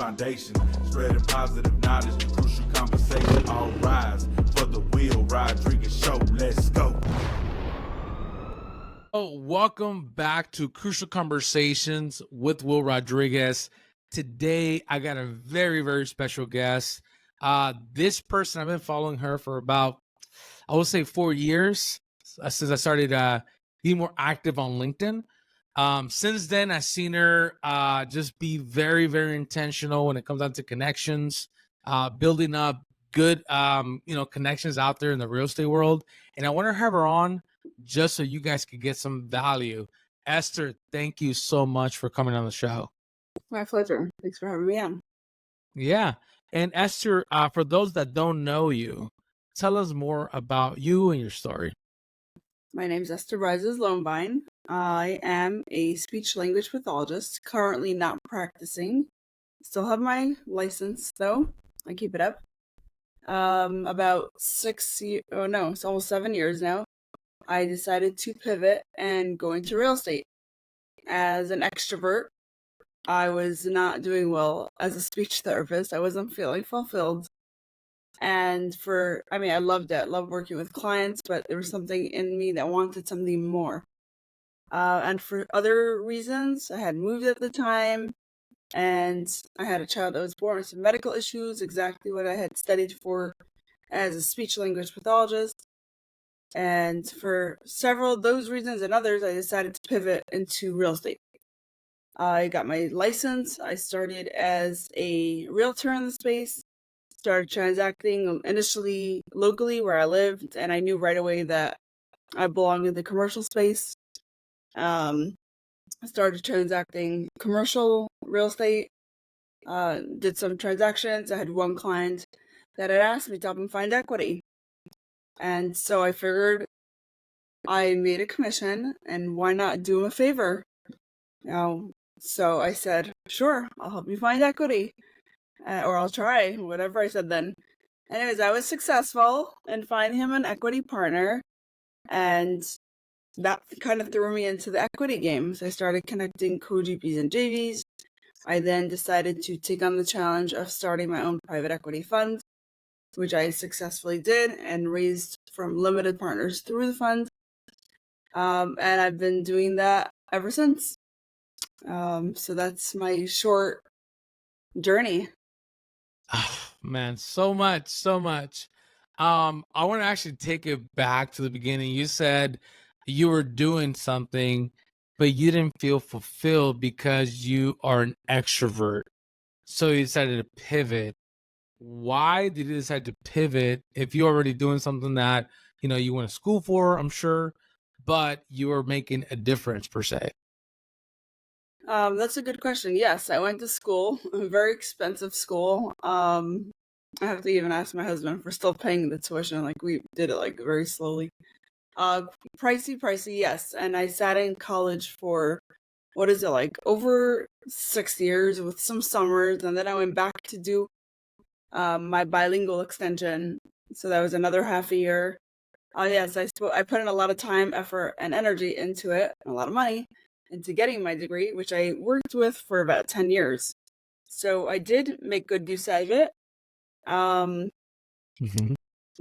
foundation. Spreading positive knowledge and crucial conversation. All rise for the Will Rodriguez Show. Let's go. Oh, welcome back to Crucial Conversations with Will Rodriguez. Today, I got a very, very special guest. This person, I've been following her for about, I would say 4 years since I started being more active on LinkedIn. Since then, I've seen her just be very, very intentional when it comes down to connections, building up good, connections out there in the real estate world. And I want to have her on just so you guys could get some value. Esther, thank you so much for coming on the show. My pleasure. Thanks for having me on. Yeah. And Esther, for those that don't know you, tell us more about you and your story. My name is Esther Lombine. I am a speech language pathologist, currently not practicing. Still have my license though. I keep it up. It's almost 7 years now. I decided to pivot and go into real estate. As an extrovert, I was not doing well as a speech therapist. I wasn't feeling fulfilled. And I loved it. I loved working with clients, but there was something in me that wanted something more. And for other reasons, I had moved at the time, and I had a child that was born with some medical issues, exactly what I had studied for as a speech language pathologist. And for several of those reasons and others, I decided to pivot into real estate. I got my license. I started as a realtor in the space, started transacting initially locally where I lived, and I knew right away that I belonged in the commercial space. I started transacting commercial real estate, did some transactions. I had one client that had asked me to help him find equity. And so I figured I made a commission, and why not do him a favor? So I said, sure, I'll help you find equity, or I'll try, whatever I said then. Anyways, I was successful in finding him an equity partner, and that kind of threw me into the equity game. So I started connecting co-GPs and JVs. I then decided to take on the challenge of starting my own private equity fund, which I successfully did and raised from limited partners through the fund. And I've been doing that ever since. So that's my short journey. Oh, man, so much. I want to actually take it back to the beginning. You said you were doing something, but you didn't feel fulfilled because you are an extrovert. So you decided to pivot. Why did you decide to pivot if you're already doing something that, you went to school for, I'm sure, but you were making a difference per se? That's a good question. Yes, I went to school, a very expensive school. I have to even ask my husband if we're still paying the tuition. Like, we did it very slowly. Pricey, yes. And I sat in college for, over 6 years with some summers, and then I went back to do my bilingual extension. So that was another half a year. Yes, I put in a lot of time, effort, and energy into it, and a lot of money into getting my degree, which I worked with for about 10 years. So I did make good use out of it.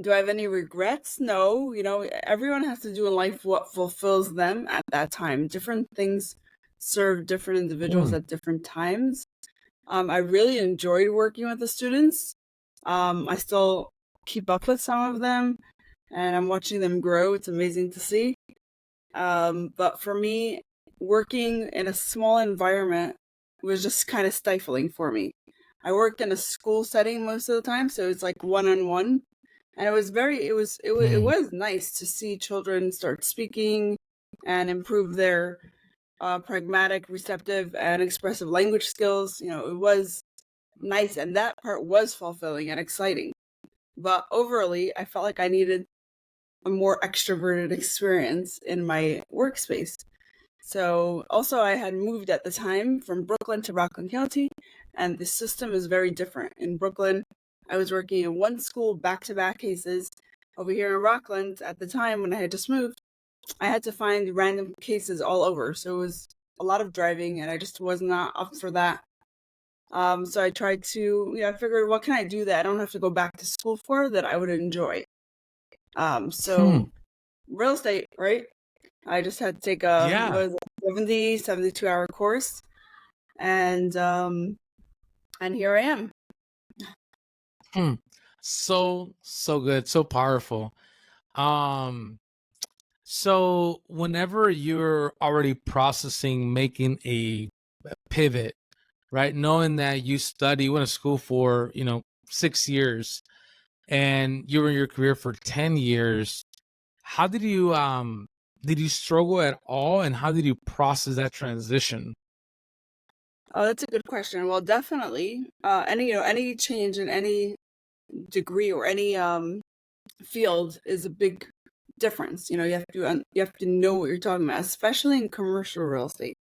Do I have any regrets? No. Everyone has to do in life what fulfills them at that time. Different things serve different individuals at different times. I really enjoyed working with the students. I still keep up with some of them, and I'm watching them grow. It's amazing to see. But for me, working in a small environment was just kind of stifling for me. I worked in a school setting most of the time, so it's like one-on-one. And it was nice to see children start speaking and improve their pragmatic, receptive, and expressive language skills. It was nice, and that part was fulfilling and exciting. But overally, I felt like I needed a more extroverted experience in my workspace. So also, I had moved at the time from Brooklyn to Rockland County, and the system is very different. In Brooklyn, I was working in one school, back-to-back cases. Over here in Rockland, at the time when I had just moved, I had to find random cases all over. So it was a lot of driving, and I just was not up for that. So I tried to, I figured, what can I do that I don't have to go back to school for that I would enjoy? So real estate, right? I just had to take a Yeah. what is it, 72-hour course, and here I am. Hmm. So good, so powerful. Um, so whenever you're already processing making a pivot, right? Knowing that you went to school for, 6 years and you were in your career for 10 years, how did you struggle at all and how did you process that transition? Oh, that's a good question. Well, definitely, any change in any degree or any field is a big difference. You have to know what you're talking about, especially in commercial real estate.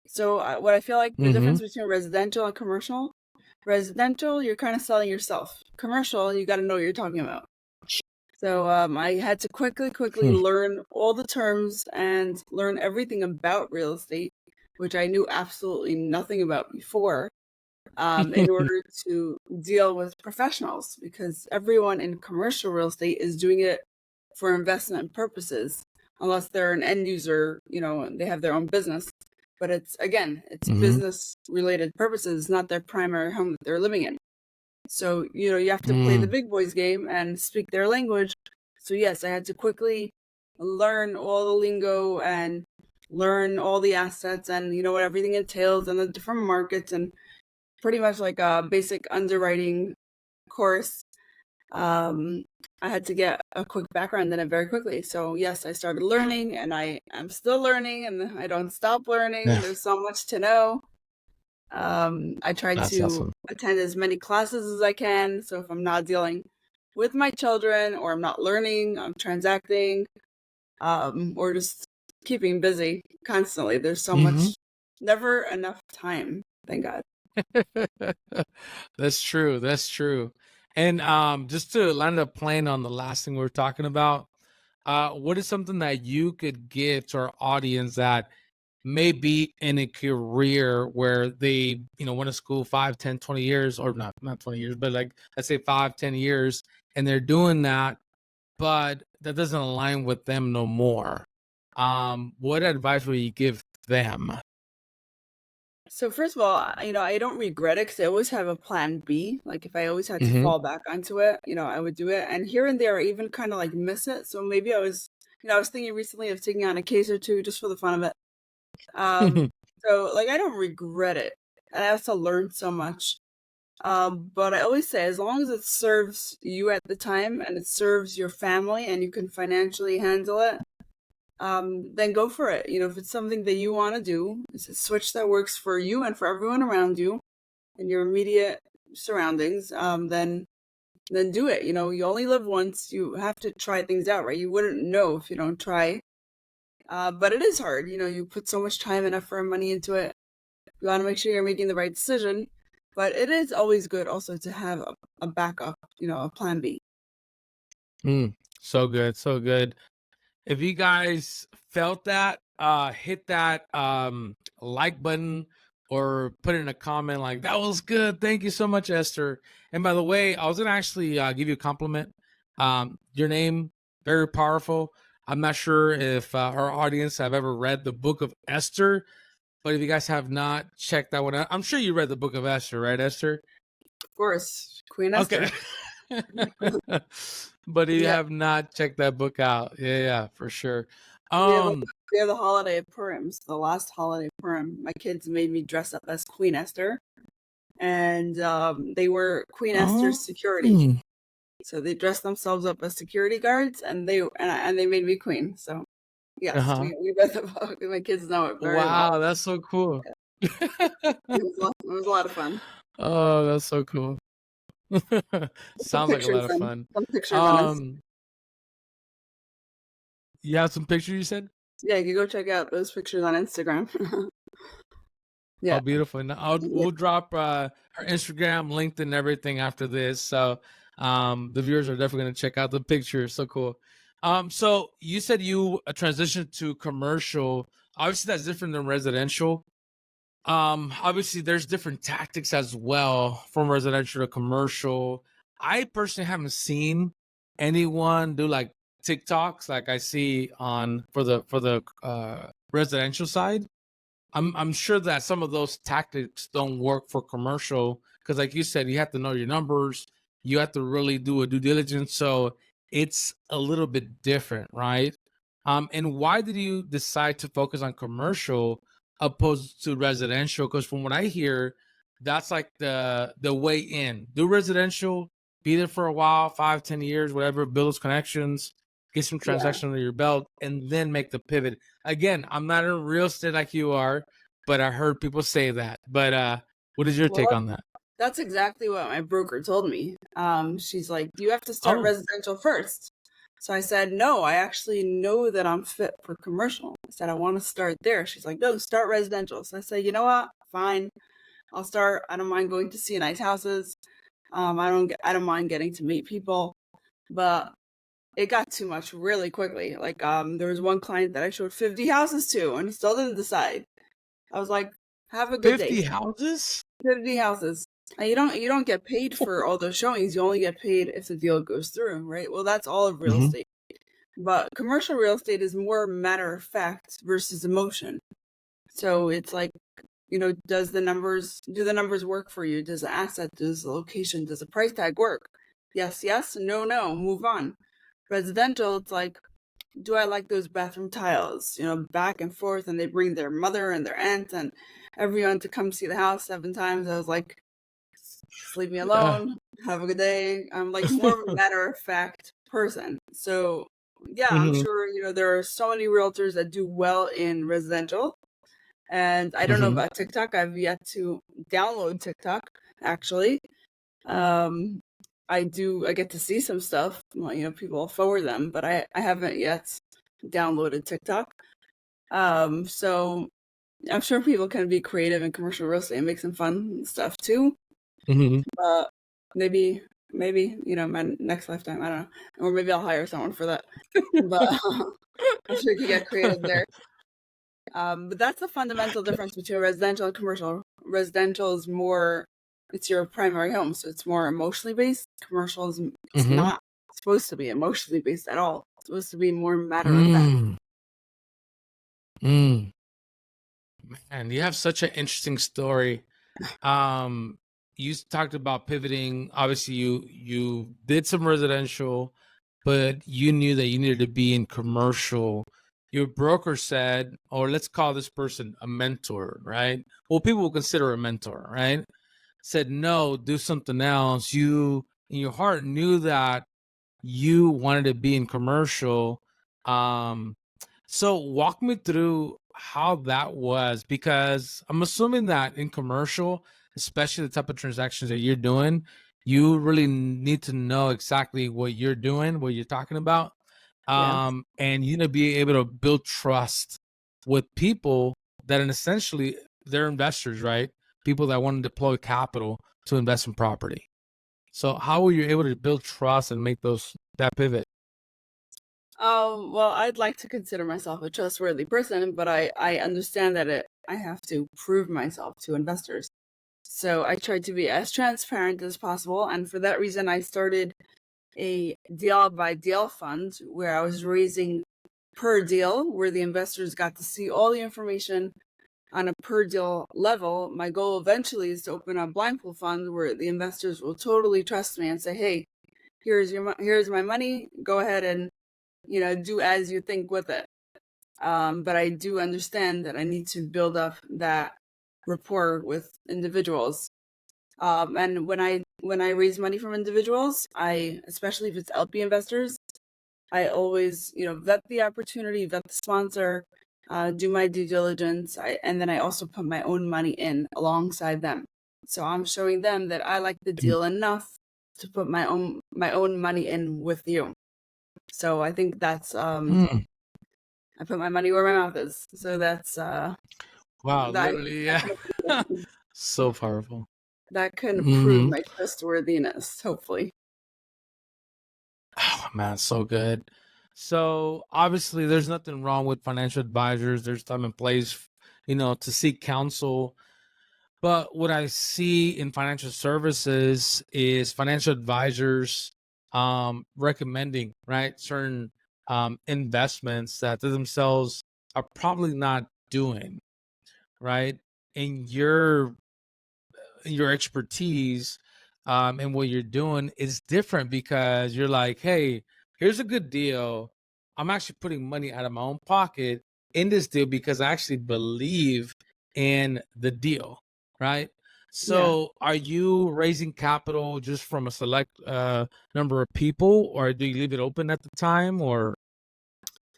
So, what I feel like the Mm-hmm. difference between residential and commercial: residential, you're kind of selling yourself. Commercial, you got to know what you're talking about. So, I had to quickly learn all the terms and learn everything about real estate, which I knew absolutely nothing about before, in order to deal with professionals, because everyone in commercial real estate is doing it for investment purposes, unless they're an end user, and they have their own business. But it's Mm-hmm. business related purposes, not their primary home that they're living in. So, you have to play the Mm. big boys game and speak their language. So, yes, I had to quickly learn all the lingo and learn all the assets and, what everything entails and the different markets, and pretty much like a basic underwriting course. Um, I had to get a quick background in it very quickly. So, yes, I started learning and I am still learning and I don't stop learning. Yeah, There's so much to know. I try that's to awesome. attend as many classes as I can. So if I'm not dealing with my children or I'm not learning, I'm transacting, or just keeping busy constantly. There's so Mm-hmm. much, never enough time. Thank God. That's true. That's true. And just to land a plane on the last thing we are talking about, what is something that you could give to our audience that may be in a career where they, went to school 5, 10, 20 years, or not 20 years, but like let's say 5, 10 years, and they're doing that, but that doesn't align with them no more. What advice would you give them? So first of all, I don't regret it because I always have a plan B. Like if I always had to Mm-hmm. fall back onto it, I would do it. And here and there, I even kind of like miss it. So maybe I was thinking recently of taking on a case or two just for the fun of it. Um, so like I don't regret it, and I also learned so much. But I always say, as long as it serves you at the time and it serves your family and you can financially handle it, then go for it. If it's something that you want to do, it's a switch that works for you and for everyone around you and your immediate surroundings, then do it. You only live once. You have to try things out, right? You wouldn't know if you don't try. But it is hard. You put so much time and effort and money into it. You want to make sure you're making the right decision. But it is always good also to have a backup, a plan B. So good, so good. If you guys felt that, hit that like button or put in a comment like that was good. Thank you so much, Esther. And by the way, I was gonna actually give you a compliment. Your name, very powerful. I'm not sure if our audience have ever read the book of Esther, but if you guys have not checked that one out, I'm sure you read the book of Esther, right, Esther? Of course, Queen Okay. Esther. But you Yeah, have not checked that book out. Yeah, for sure. we have a, Um, we have the holiday of Purim's, the last holiday of Purim. My kids made me dress up as Queen Esther, and they were Queen oh, Esther's security. So they dressed themselves up as security guards, and they made me queen. So yes, uh-huh. we read the book. My kids know it very well. Wow, that's so cool. It was a lot of fun. Oh, that's so cool. Some Sounds like a lot pictures of and fun. some pictures on us. Um, you have some pictures you said? Yeah, you can go check out those pictures on Instagram. Oh, Yeah, beautiful. And yeah, we'll drop our Instagram, LinkedIn, everything after this. So the viewers are definitely gonna check out the pictures. So cool. So you said you transitioned to commercial. Obviously, that's different than residential. Obviously there's different tactics as well from residential to commercial. I personally haven't seen anyone do like TikToks like I see on for the residential side. I'm sure that some of those tactics don't work for commercial because, like you said, you have to know your numbers. You have to really do a due diligence. So it's a little bit different, right? And why did you decide to focus on commercial opposed to residential? Because from what I hear, that's like the way in. Do residential, be there for a while, 5, 10 years, whatever, build those connections, get some Yeah. transactions under your belt, and then make the pivot. Again, I'm not in real estate like you are, but I heard people say that. But what is your take Well, on that? that's exactly what my broker told me. She's like, you have to start Oh, residential first. So I said, no, I actually know that I'm fit for commercial. I said, I want to start there. She's like, no, start residential. So I said, you know what? Fine. I'll start. I don't mind going to see nice houses. I don't mind getting to meet people, but it got too much really quickly. Like, there was one client that I showed 50 houses to and he still didn't decide. I was like, have a good day. 50 houses? 50 houses. And you don't get paid for all those showings. You only get paid if the deal goes through, right? Well, that's all of real Mm-hmm. estate. But commercial real estate is more matter of fact versus emotion. So it's like, do the numbers work for you? Does the asset, does the location, does the price tag work? Yes, yes, no, no, move on. Residential, it's like, do I like those bathroom tiles? Back and forth, and they bring their mother and their aunt and everyone to come see the house 7 times. I was like, just leave me Yeah. alone. Have a good day. I'm like more of a matter of fact person. So yeah, I'm Mm-hmm. sure there are so many realtors that do well in residential. And I don't know Mm-hmm. about TikTok. I've yet to download TikTok, actually. Um, I get to see some stuff. Well, people forward them, but I haven't yet downloaded TikTok. So I'm sure people can be creative in commercial real estate and make some fun stuff too. Mm-hmm. But maybe, my next lifetime, I don't know. Or maybe I'll hire someone for that. But I'm sure you can get creative there. But that's the fundamental difference between residential and commercial. Residential is more, it's your primary home, so it's more emotionally based. Commercial is it's Mm-hmm. not supposed to be emotionally based at all. It's supposed to be more matter of fact. Mm. Mm. Man, you have such an interesting story. Um, you talked about pivoting. Obviously, you did some residential, but you knew that you needed to be in commercial. Your broker said, or let's call this person a mentor, right? Well, people will consider a mentor, right? Said, no, do something else. You, in your heart, knew that you wanted to be in commercial. Um, so walk me through how that was, because I'm assuming that in commercial, especially the type of transactions that you're doing, you really need to know exactly what you're doing, what you're talking about. Yeah. And you know, be able to build trust with people that essentially they're investors, right? People that want to deploy capital to invest in property. So how were you able to build trust and make that pivot? Well, I'd like to consider myself a trustworthy person, but I understand that I have to prove myself to investors. So I tried to be as transparent as possible, and for that reason, I started a deal by deal fund where I was raising per deal, where the investors got to see all the information on a per deal level. My goal eventually is to open a blind pool fund where the investors will totally trust me and say, "Hey, here's my money. Go ahead and do as you think with it." But I do understand that I need to build up that rapport with individuals. And when I raise money from individuals, especially if it's LP investors, I always vet the opportunity, vet the sponsor, do my due diligence, and then I also put my own money in alongside them. So I'm showing them that I like the deal enough to put my own money in with you. So I think that's Mm. I put my money where my mouth is. So that's Wow, that literally, yeah. So powerful. that can prove Hmm. my trustworthiness, hopefully. Oh man, so good. So obviously, there's nothing wrong with financial advisors. There's time and place, to seek counsel. But what I see in financial services is financial advisors recommending, right, certain investments that they themselves are probably not doing, right? And your expertise and what you're doing is different because you're like, hey, here's a good deal. I'm actually putting money out of my own pocket in this deal because I actually believe in the deal, right? Yeah. So are you raising capital just from a select number of people, or do you leave it open at the time, or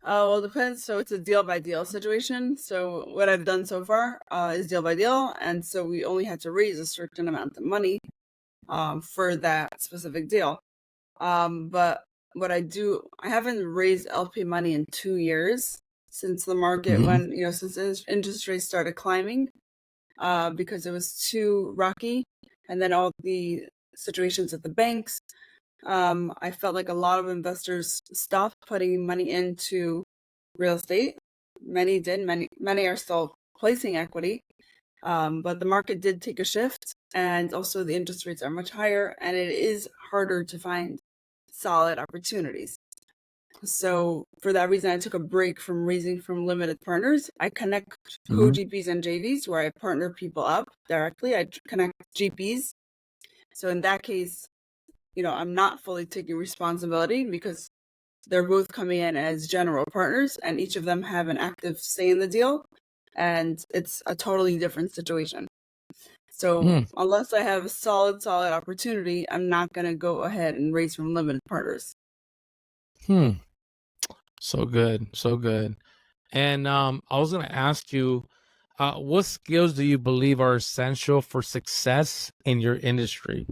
Well, it depends. So it's a deal by deal situation. So what I've done so far is deal by deal, and so we only had to raise a certain amount of money for that specific deal. But what I haven't raised LP money in 2 years since the market Mhm. when since interest rates started climbing, because it was too rocky, and then all the situations at the banks. I felt like a lot of investors stopped putting money into real estate. Many did. Many are still placing equity. But the market did take a shift, and also the interest rates are much higher, and it is harder to find solid opportunities. So for that reason, I took a break from raising from limited partners. I connect Mhm. co-GPs and JVs where I partner people up directly. I connect GPs. So in that case, I'm not fully taking responsibility because they're both coming in as general partners and each of them have an active say in the deal. And it's a totally different situation. So Hmm. unless I have a solid opportunity, I'm not going to go ahead and raise from limited partners. Hmm. So good, so good. And I was going to ask you, what skills do you believe are essential for success in your industry?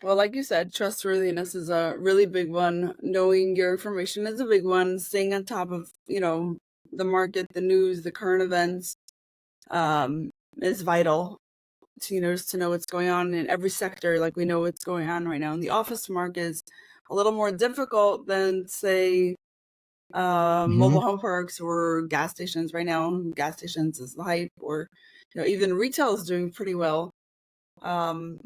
Well, like you said, trustworthiness is a really big one. Knowing your information is a big one. Staying on top of, the market, the news, the current events, is vital to, just to know what's going on in every sector. Like we know what's going on right now. And the office market is a little more difficult than, say, Hmm. mobile home parks or gas stations right now. Gas stations is the hype, or, even retail is doing pretty well. Hmm.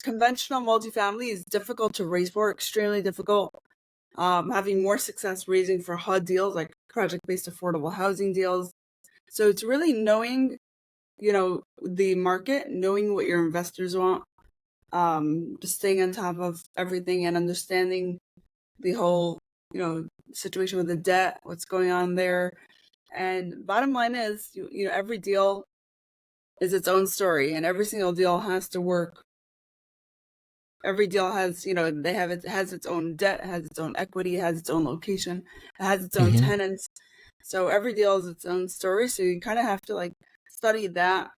Conventional multifamily is difficult to raise for, extremely difficult. Having more success raising for HUD deals, like project-based affordable housing deals. So it's really knowing, the market, knowing what your investors want, just staying on top of everything and understanding the whole, situation with the debt, what's going on there. And bottom line is, every deal is its own story, and every single deal has to work. Every deal has, it has its own debt, it has its own equity, it has its own location, it has its own Hmm. tenants. So every deal is its own story. So you kind of have to like study that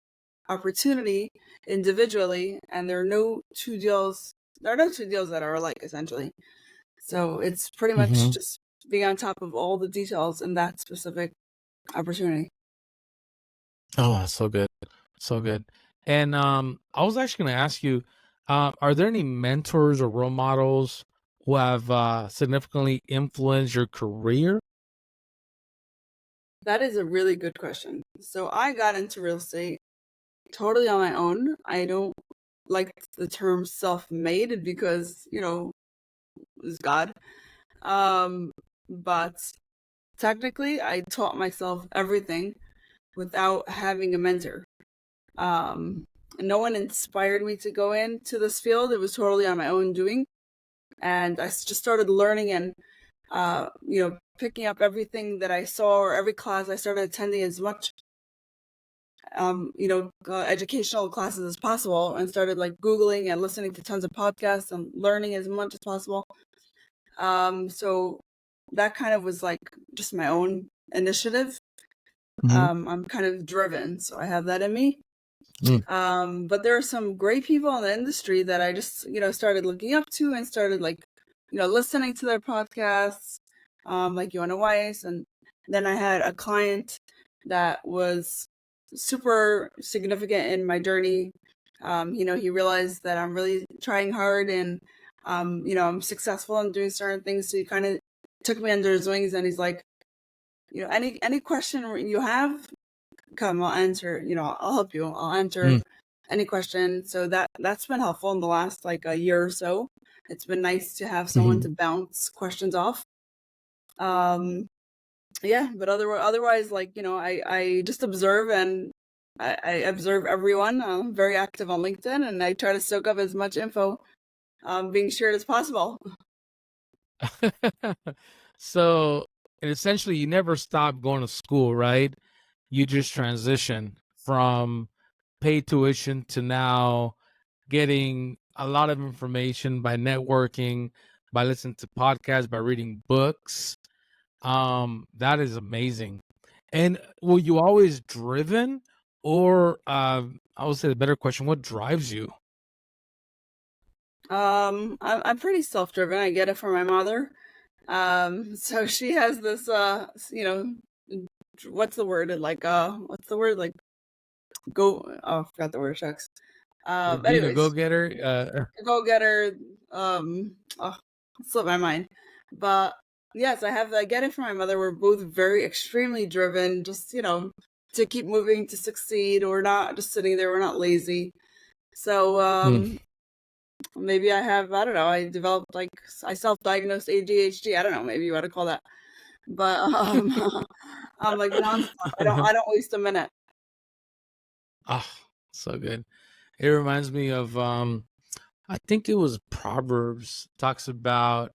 opportunity individually, and there are no two deals that are alike essentially. So it's pretty much Hmm. just being on top of all the details in that specific opportunity. Oh, that's so good. So good. And I was actually going to ask you, are there any mentors or role models who have significantly influenced your career? That is a really good question. So I got into real estate totally on my own. I don't like the term self-made because, it's God. But technically I taught myself everything without having a mentor. Um, no one inspired me to go into this field. It was totally on my own doing. And I just started learning and, picking up everything that I saw, or every class I started attending as much, educational classes as possible, and started like Googling and listening to tons of podcasts and learning as much as possible. So that kind of was like just my own initiative. Hmm. I'm kind of driven, so I have that in me. Mm. But there are some great people in the industry that I just, started looking up to and started like, listening to their podcasts, like Yona Weiss. And then I had a client that was super significant in my journey. He realized that I'm really trying hard and, I'm successful in doing certain things. So he kind of took me under his wings and he's like, any question you have, come, I'll answer, I'll help you. I'll answer Mm. any question. So that's been helpful in the last like a year or so. It's been nice to have someone Mhm. to bounce questions off. Um, yeah, but otherwise, like, I just observe, and I observe everyone. I'm very active on LinkedIn, and I try to soak up as much info being shared as possible. So, and essentially, you never stop going to school, right? You just transition from paid tuition to now getting a lot of information by networking, by listening to podcasts, by reading books. That is amazing. And were you always driven, or I would say the better question, what drives you? I'm pretty self-driven. I get it from my mother. So she has this, what's the word? Like, what's the word? Like, I forgot the word, shucks. Being a Anyways, go-getter? go-getter, it slipped my mind. But yes, I get it from my mother. We're both very extremely driven, just, to keep moving, to succeed. We're not just sitting there, we're not lazy. So, Mm. maybe I don't know, I developed like, I self-diagnosed ADHD. I don't know, maybe you want to call that. But I'm like nonstop. I don't waste a minute. Ah, so good. It reminds me of I think it was Proverbs talks about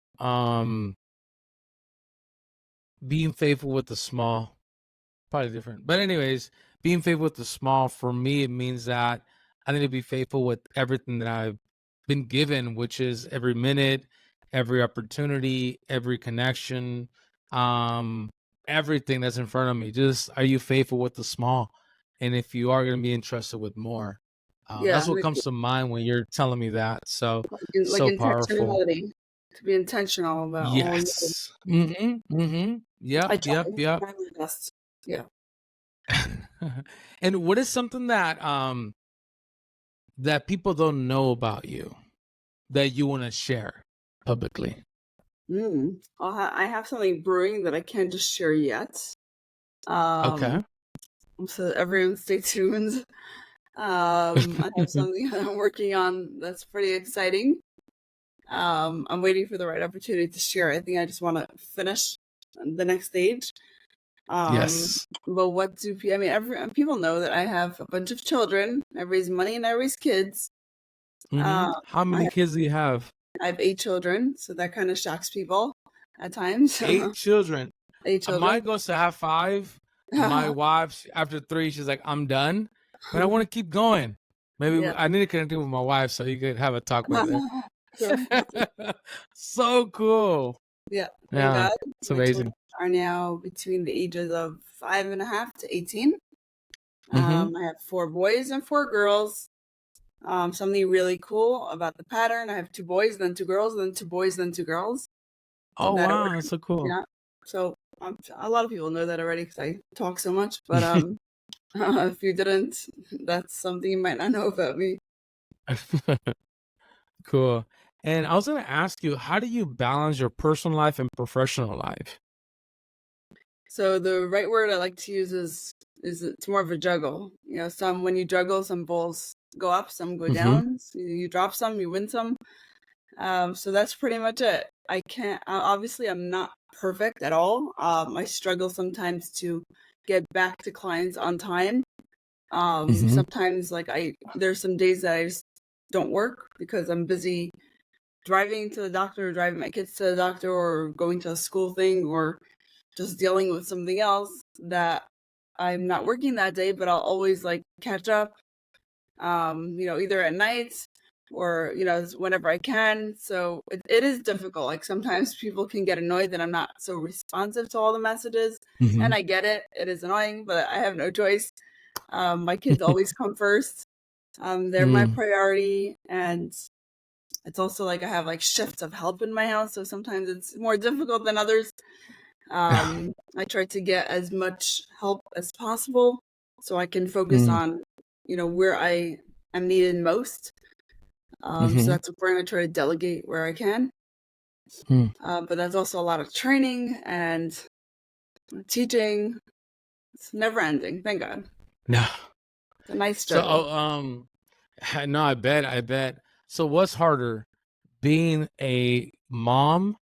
being faithful with the small. Probably different. But anyways, being faithful with the small, for me, it means that I need to be faithful with everything that I've been given, which is every minute, every opportunity, every connection, um, everything that's in front of me. Just are you faithful with the small? And if you are going to be entrusted with more, Yeah, that's what comes to mind when you're telling me that. So, like so powerful. intentionality, to be intentional about all you do. Yes. Mm-hmm. Mm-hmm. Yep. I Yep. Yep. try my best. Yeah. And what is something that people don't know about you that you want to share publicly? I have something brewing that I can't just share yet. Um, Okay. so everyone stay tuned. I have something that I'm working on that's pretty exciting. I'm waiting for the right opportunity to share. I think I just want to finish the next stage. Yes. But what do I mean? People know that I have a bunch of children. I raise money and I raise kids. Mm-hmm. Um, How I many have, kids do you have? I have 8 children, so that kind of shocks people at times. 8 children. 8 children. Mine goes to have five. My wife, after three, she's like, I'm done, but I want to keep going. Maybe Yeah. I need to connect with my wife so you could have a talk with her. Sure. So cool. Yeah. Thank Yeah, God. it's My children amazing. are now between the ages of 5.5 to 18. Mm-hmm. I have 4 boys and 4 girls. Something really cool about the pattern. I have 2 boys, then 2 girls, then 2 boys, then 2 girls. Oh, That order. wow. That's so cool. Yeah. So a lot of people know that already because I talk so much. But if you didn't, that's something you might not know about me. Cool. And I was going to ask you, how do you balance your personal life and professional life? So the right word I like to use is it's more of a juggle. Some when you juggle, some balls go up, some go Mm-hmm. down. So you drop some, you win some. So that's pretty much it. I can't. Obviously, I'm not perfect at all. I struggle sometimes to get back to clients on time. Mm-hmm. Sometimes like there's some days that I just don't work because I'm busy driving to the doctor, or driving my kids to the doctor, or going to a school thing, or just dealing with something else that I'm not working that day, but I'll always like catch up, either at night or, whenever I can. So it is difficult. Like sometimes people can get annoyed that I'm not so responsive to all the messages. Mm-hmm. And I get it. It is annoying, but I have no choice. My kids always come first. They're my Mm. priority. And it's also like I have like shifts of help in my house. So sometimes it's more difficult than others. I try to get as much help as possible so I can focus Mm. on, where I am needed most. So Mm-hmm. that's where I try to delegate where I can. Mm. But that's also a lot of training and teaching. It's never ending, thank God. No. It's a nice So, struggle. no, I bet. So, what's harder, being a mom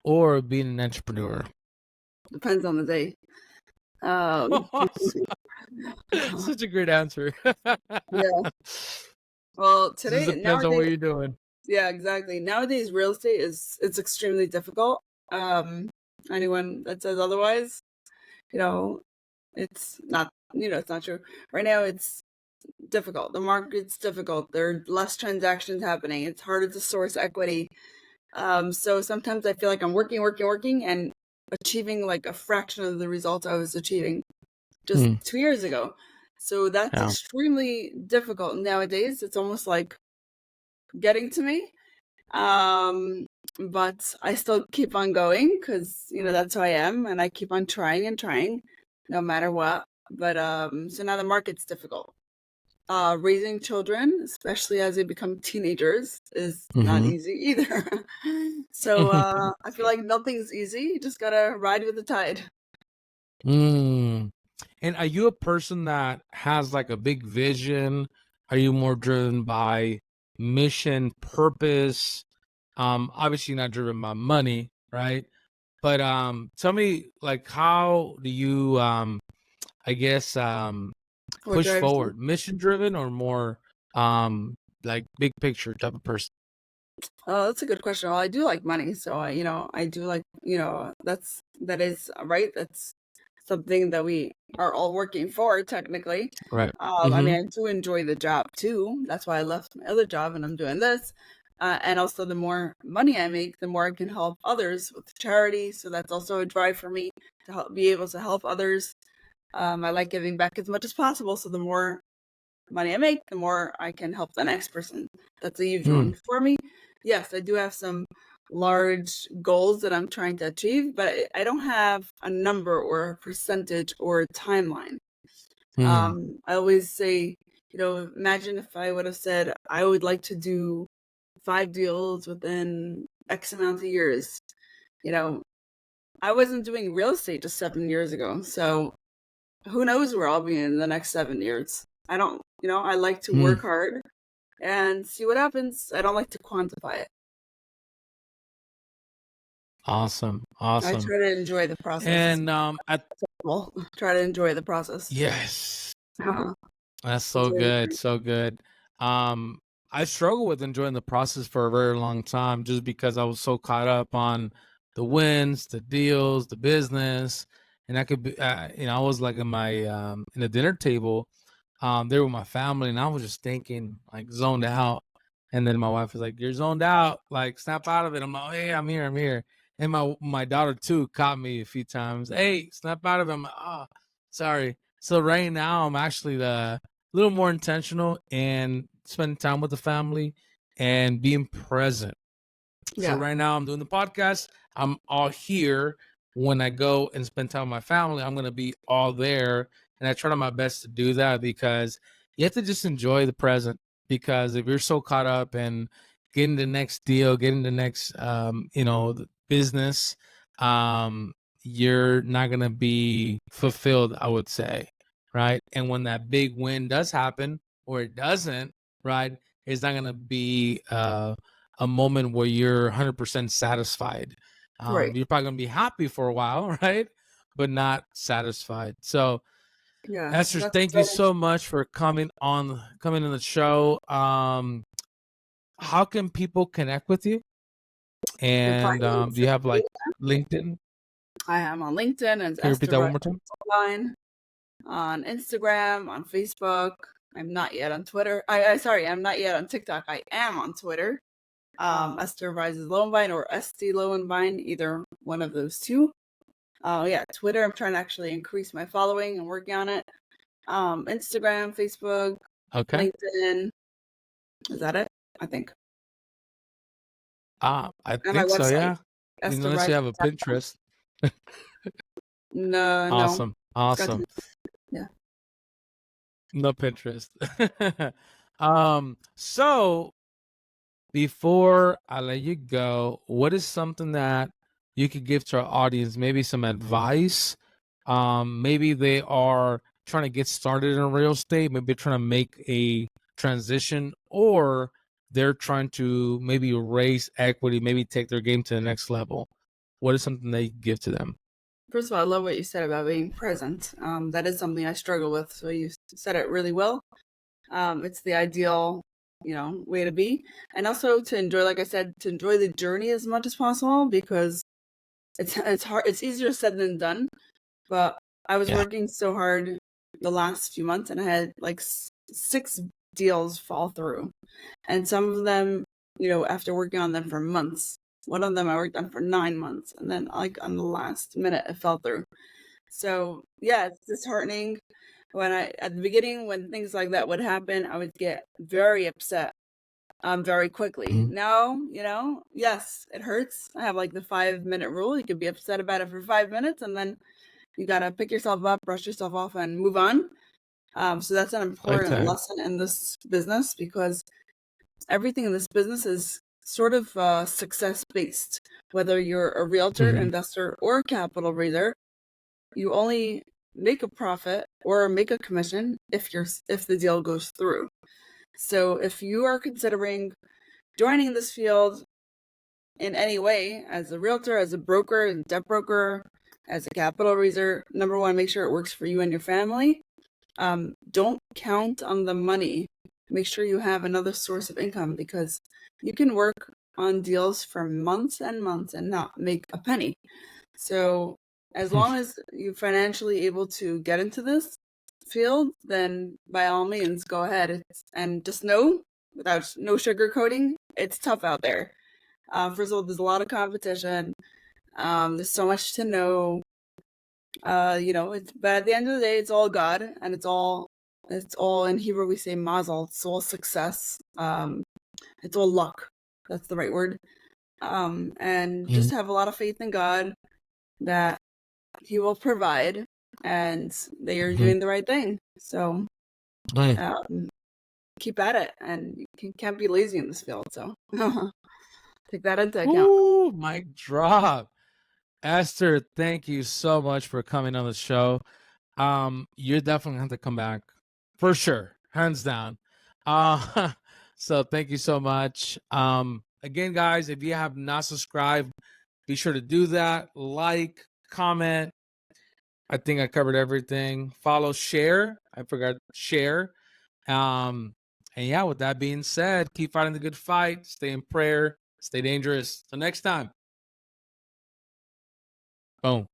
or being an entrepreneur? Depends on the day. Um, Such a great answer. yeah. Well, Just today depends on nowadays, what you're doing. yeah, exactly. Nowadays, real estate is it's extremely difficult. Um, Anyone that says otherwise, you know, it's not. It's not true. Right now, it's difficult. The market's difficult. There are less transactions happening. It's harder to source equity. So sometimes I feel like I'm working, and achieving like a fraction of the results I was achieving just Hmm. 2 years ago. So that's Yeah. extremely difficult nowadays. It's almost like getting to me. Um, but I still keep on going because that's who I am, and I keep on trying and trying, no matter what. But so now the market's difficult. Raising children, especially as they become teenagers, is not Mm-hmm. easy either. So I feel like nothing's easy. You just gotta ride with the tide. Mm. And are you a person that has like a big vision? Are you more driven by mission, purpose? Obviously not driven by money, right? But tell me, like, how do you I guess What push drives you? forward? Mission driven or more like big picture type of person? Oh, that's a good question. Well, I do like money, so I do like, that is right. That's something that we are all working for, technically. Right. I Mm-hmm. mean, I do enjoy the job too. That's why I left my other job and I'm doing this. And also, the more money I make, the more I can help others with charity. So that's also a drive for me to be able to help others. I like giving back as much as possible. So the more money I make, the more I can help the next person. That's a huge Mm. one for me. Yes, I do have some large goals that I'm trying to achieve, but I don't have a number or a percentage or a timeline. Mm. I always say, imagine if I would have said I would like to do 5 deals within X amount of years. You know, I wasn't doing real estate just 7 years ago. So who knows where I'll be in the next 7 years? I don't, I like to Mm. work hard and see what happens. I don't like to quantify it. Awesome. I Awesome. try to enjoy the process as And well. Try to enjoy the process. yes. Uh-huh. That's so Enjoy the good, journey. so good. Um, I struggled with enjoying the process for a very long time just because I was so caught up on the wins, the deals, the business, and I could be, I was like in my in the dinner table, there with my family, and I was just thinking, like zoned out. And then my wife was like, "You're zoned out, like snap out of it." I'm like, "Oh, "Hey, I'm here, I'm here." And my daughter too caught me a few times. "Hey, snap out of it." I'm like, "Oh, sorry." So right now I'm actually the little more intentional and spending time with the family and being present. So Yeah, right now I'm doing the podcast. I'm all here. When I go and spend time with my family, I'm going to be all there. And I try my best to do that because you have to just enjoy the present. Because if you're so caught up in getting the next deal, getting the next, the business, um, you're not going to be fulfilled, I would say. Right. And when that big win does happen or it doesn't, right, it's not going to be, a moment where you're 100% satisfied. right. You're probably gonna be happy for a while, right? But not satisfied. So, Yeah, Esther, that's thank you so so much for coming on the show. How can people connect with you? to find And me. do you have like LinkedIn? I am on LinkedIn as Can you repeat Esther that one more time? Line, on Instagram, on Facebook. I'm not yet on Twitter. I'm not yet on TikTok. I am on Twitter. Esther Rises Lowenvine or ST Lowenvine, either one of those two. Yeah, Twitter. I'm trying to actually increase my following. I'm working on it. Instagram, Facebook, Okay. LinkedIn. Is that it? I think. I And my think so. website, Yeah. Esther Unless you Rises. have a Pinterest. No, no, Awesome. it's got to Awesome. be. Yeah. No Pinterest. So before I let you go, what is something that you could give to our audience? Maybe some advice. Maybe they are trying to get started in real estate, maybe trying to make a transition, or they're trying to maybe raise equity, maybe take their game to the next level? What is something they give to them? First of all, I love what you said about being present. That is something I struggle with. So you said it really well. It's the ideal, way to be, and also to enjoy, like I said, to enjoy the journey as much as possible, because it's hard. It's easier said than done. But I was Yeah. working so hard the last few months, and I had like 6 deals fall through, and some of them, after working on them for months. One of them I worked on for 9 months, and then like on the last minute it fell through. So yeah, it's disheartening. At the beginning, when things like that would happen, I would get very upset very quickly. Mhm. Now, yes, it hurts. I have like the 5-minute rule. You could be upset about it for 5 minutes, and then you gotta pick yourself up, brush yourself off, and move on. So that's an Like important that. lesson in this business, because everything in this business is sort of success based. Whether you're a realtor, Mhm. investor, or capital raiser, you only make a profit or make a commission if the deal goes through. So if you are considering joining this field in any way, as a realtor, as a broker, as a debt broker, as a capital raiser, number one, make sure it works for you and your family. Don't count on the money. Make sure you have another source of income, because you can work on deals for months and months and not make a penny. So as long as you're financially able to get into this field, then by all means go ahead. And just know, without no sugarcoating, it's tough out there. First of all, there's a lot of competition. There's so much to know. But at the end of the day, it's all God, and it's all in Hebrew we say mazel. It's all success. It's all luck. That's the right word. And just have a lot of faith in God that He will provide, and that you're doing the right thing. So Right. keep at it, and you can't be lazy in this field. So take that into account. Ooh, mic drop. Esther, thank you so much for coming on the show. You're definitely gonna have to come back for sure, hands down. So thank you so much. Again, guys, if you have not subscribed, be sure to do that. Like, comment. I think I covered everything. Follow, share. I forgot share. And yeah, with that being said, keep fighting the good fight. Stay in prayer. Stay dangerous. Till next time. Boom.